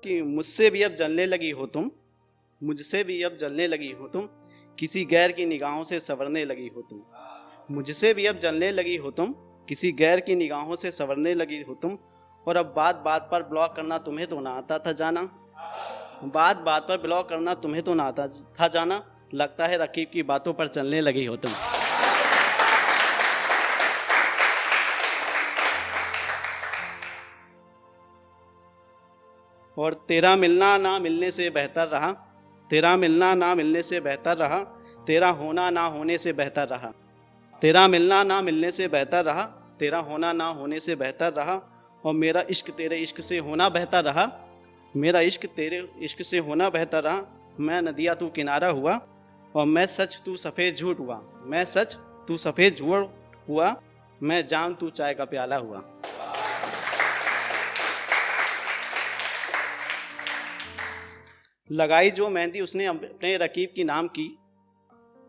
कि मुझसे भी अब जलने लगी हो तुम, मुझसे भी अब जलने लगी हो तुम, किसी गैर की निगाहों से संवरने लगी हो तुम। मुझसे भी अब जलने लगी हो तुम, किसी गैर की निगाहों से संवरने लगी हो तुम। और अब बात बात पर ब्लॉक करना तुम्हें तो ना आता था जाना, बात बात पर ब्लॉक करना तुम्हें तो ना आता था जाना। लगता है रकीब की बातों पर चलने लगी हो तुम। और तेरा मिलना ना मिलने से बेहतर रहा, तेरा मिलना ना मिलने से बेहतर रहा, तेरा होना ना होने से बेहतर रहा। तेरा मिलना ना मिलने से बेहतर रहा, तेरा होना ना होने से बेहतर रहा। और मेरा इश्क तेरे इश्क से होना बेहतर रहा, मेरा इश्क तेरे इश्क से होना बेहतर रहा। मैं नदिया तू किनारा हुआ, और मैं सच तू सफ़ेद झूठ हुआ। मैं सच तू सफ़ेद झूठ हुआ, मैं जाम तू चाय का प्याला हुआ। लगाई जो मेहंदी उसने अपने रकीब की नाम की,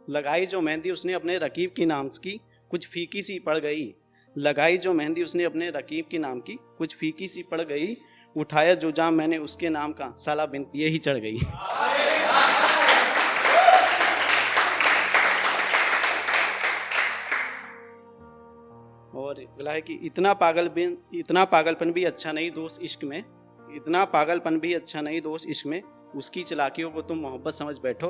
लगाई जो मेहंदी उसने अपने रकीब की नाम की, कुछ फीकी सी पड़ गई। लगाई जो मेहंदी उसने अपने रकीब की नाम की, कुछ फीकी सी पड़ गई। उठाया जो जाम मैंने उसके नाम का, साला बिन पिए ही चढ़ गई। और अगला है कि इतना पागलपन भी अच्छा नहीं दोस्त इश्क में, इतना पागलपन भी अच्छा नहीं दोस्त इश्क में। उसकी चालाकियों को तुम मोहब्बत समझ बैठो,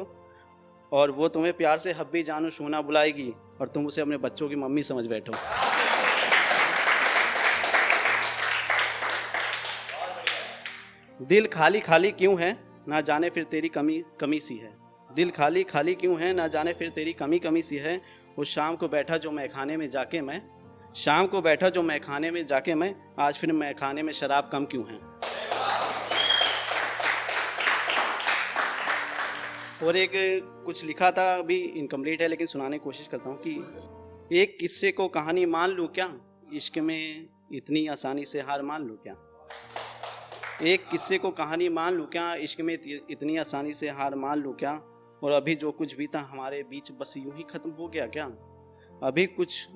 और वो तुम्हें प्यार से हब्बी जानू सोना बुलाएगी, और तुम उसे अपने बच्चों की मम्मी समझ बैठो। दिल खाली खाली क्यों है ना जाने फिर तेरी कमी कमी सी है। दिल खाली खाली क्यों है ना जाने फिर तेरी कमी कमी सी है। उस शाम को बैठा जो मैं खाने में जाके मैं, शाम को बैठा जो मैं खाने में जाके मैं, आज फिर मैं खाने में शराब कम क्यों है। और एक कुछ लिखा था, अभी इनकम्प्लीट है लेकिन सुनाने की कोशिश करता हूँ कि एक किस्से को कहानी मान लूँ क्या, इश्क में इतनी आसानी से हार मान लूँ क्या। एक किस्से को कहानी मान लूँ क्या, इश्क में इतनी आसानी से हार मान लूँ क्या। और अभी जो कुछ भी था हमारे बीच बस यूं ही ख़त्म हो गया क्या। अभी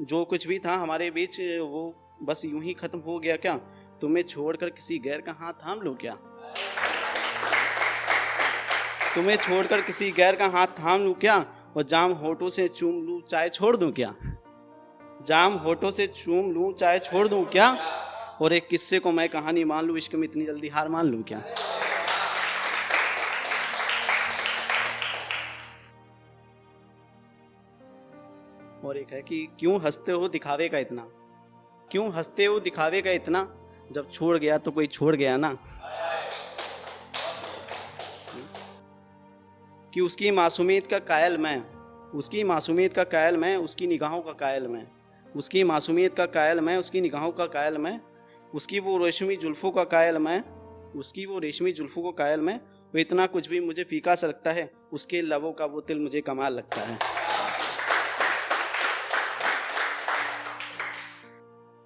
जो कुछ भी था हमारे बीच वो बस यूं ही ख़त्म हो गया क्या। तुम्हें छोड़कर किसी गैर का हाथ थाम लूँ क्या, तुम्हें छोड़कर किसी गैर का हाथ थाम लूँ क्या। और जाम होठों से चूम लूँ चाहे छोड़ दूँ क्या, जाम होठों से चूम लूँ चाहे छोड़ दूँ क्या। और एक किस्से को मैं कहानी मान लूँ, इश्क में इतनी जल्दी हार मान लूँ क्या। और एक है कि क्यों हंसते हो दिखावे का इतना, क्यों हंसते हो दिखावे का इतना, जब छोड़ गया तो कोई छोड़ गया ना। कि उसकी मासूमियत का कायल मैं, उसकी मासूमियत का कायल मैं, उसकी निगाहों का कायल मैं, उसकी मासूमियत का कायल मैं, उसकी निगाहों का कायल मैं। उसकी वो रेशमी जुल्फ़ों का कायल मैं, उसकी वो रेशमी जुल्फ़ों का कायल मैं। वो इतना कुछ भी मुझे फीका सा लगता है, उसके लबों का वो तिल मुझे कमाल लगता है।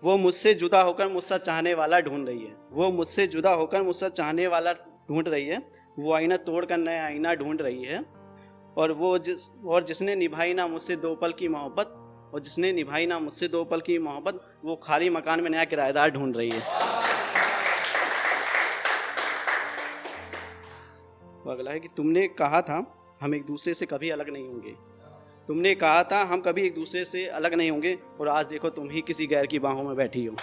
वो मुझसे जुदा होकर मुझसे चाहने वाला ढूंढ रही है, वो मुझसे जुदा होकर मुझसे चाहने वाला ढूंढ रही है। वो आईना तोड़कर नया आईना ढूंढ रही है। और जिसने निभाई ना मुझसे दो पल की मोहब्बत, और जिसने निभाई ना मुझसे दो पल की मोहब्बत, वो खाली मकान में नया किराएदार ढूंढ रही है। वो अगला है कि तुमने कहा था हम एक दूसरे से कभी अलग नहीं होंगे, तुमने कहा था हम कभी एक दूसरे से अलग नहीं होंगे, और आज देखो तुम ही किसी गैर की बाहों में बैठी हो।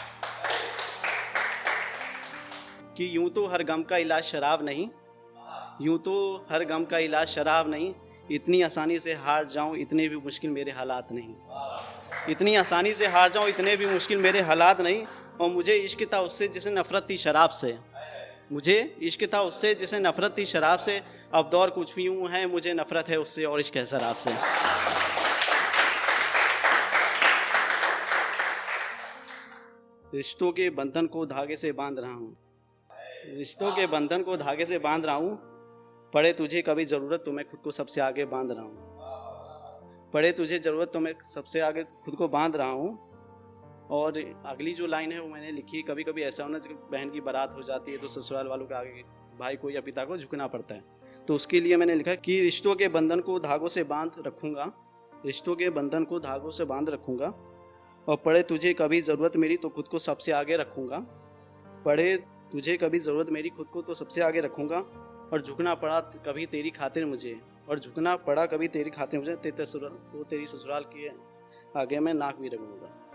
कि यूं तो हर गम का इलाज शराब नहीं, यूं तो हर गम का इलाज शराब नहीं, इतनी आसानी से हार जाऊं इतने भी मुश्किल मेरे हालात नहीं, इतनी आसानी से हार जाऊं इतने भी मुश्किल मेरे हालात नहीं। और मुझे इश्क था उससे जिसे नफरत थी शराब से, मुझे इश्क था उससे जिसे नफरत थी शराब से। अब दौर कुछ यूं है मुझे नफरत है उससे और इश्क है शराब से। रिश्तों के बंधन को धागे से बांध रहा हूँ, रिश्तों के बंधन को धागे से बांध रहा हूँ। पड़े तुझे कभी ज़रूरत तो मैं खुद को सबसे आगे बांध रहा हूँ, पड़े तुझे ज़रूरत तो मैं सबसे आगे खुद को बांध रहा हूँ। और अगली जो लाइन है वो मैंने लिखी है, कभी कभी ऐसा होना जब बहन की बारात हो जाती है तो ससुराल वालों के आगे भाई को या पिता को झुकना पड़ता है। तो उसके लिए मैंने लिखा कि रिश्तों के बंधन को धागों से बांध रखूँगा, रिश्तों के बंधन को धागों से बांध रखूँगा। और पड़े तुझे कभी ज़रूरत मेरी तो खुद को सबसे आगे रखूँगा, पड़े तुझे कभी ज़रूरत मेरी, खुद को तो सबसे आगे रखूँगा। और झुकना पड़ा कभी तेरी खातिर मुझे, और झुकना पड़ा कभी तेरी खातिर मुझे, तो तेरी ससुराल के आगे मैं नाक भी रखूँगा।